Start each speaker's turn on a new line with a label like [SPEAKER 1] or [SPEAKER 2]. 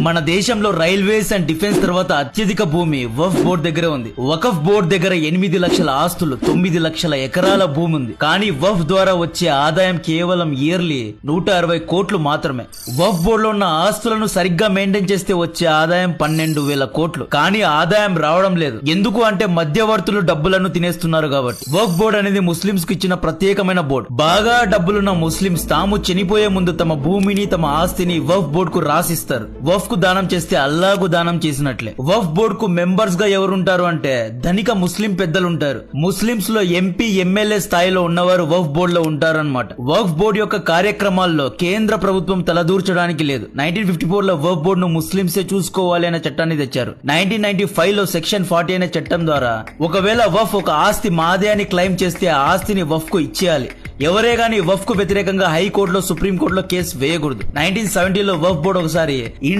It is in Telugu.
[SPEAKER 1] మన దేశంలో రైల్వేస్ అండ్ డిఫెన్స్ తర్వాత అత్యధిక భూమి వక్ఫ్ బోర్డు దగ్గరే ఉంది. వక్ఫ్ బోర్డు దగ్గర 8 లక్షల ఆస్తులు, 9 లక్షల ఎకరాల భూమి ఉంది. కానీ వక్ఫ్ ద్వారా వచ్చే ఆదాయం కేవలం ఇయర్లీ 160 కోట్లు మాత్రమే. వక్ఫ్ బోర్డులో ఉన్న ఆస్తులను సరిగ్గా మెయింటైన్ చేస్తే వచ్చే ఆదాయం 12,000 కోట్లు. కానీ ఆదాయం రావడం లేదు. ఎందుకు అంటే మధ్యవర్తులు డబ్బులను తినేస్తున్నారు కాబట్టి. వక్ఫ్ బోర్డు అనేది ముస్లింస్ కు ఇచ్చిన ప్రత్యేకమైన బోర్డు. బాగా డబ్బులున్న ముస్లింస్ తాము చనిపోయే ముందు తమ భూమిని, తమ ఆస్తిని వక్ఫ్ బోర్డు కు రాసిస్తారు. వక్ఫ్ కు దానం చేస్తే అల్లాహకు దానం చేసినట్లే. వక్ఫ్ బోర్డు కు మెంబర్స్ గా ఎవరుంటారు అంటే ధనిక ముస్లిం పెద్దలు ఉంటారు. ముస్లింస్ లో ఎంపీ, ఎమ్మెల్యే స్థాయిలో ఉన్నవారు వక్ఫ్ బోర్డు లో ఉంటారన్నమాట. వక్ఫ్ బోర్డు యొక్క కార్యక్రమాల్లో కేంద్ర ప్రభుత్వం తలదూర్చడానికి లేదు. 1954 లో వక్ఫ్ బోర్డు ను ముస్లింసే చూసుకోవాలి అనే చట్టాన్ని తెచ్చారు. 1995 లో సెక్షన్ 40 అనే చట్టం ద్వారా ఒకవేళ వక్ఫ్ ఒక ఆస్తి మాదే అని క్లెయిమ్ చేస్తే ఆ ఆస్తిని వక్ఫ్ కు ఇచ్చేయాలి. ఎవరే గానీ వక్ఫ్ కు వ్యతిరేకంగా హైకోర్టులో, సుప్రీంకోర్టులో కేసు వేయకూడదు. 1970 లో వక్ఫ్ బోర్డు ఒకసారి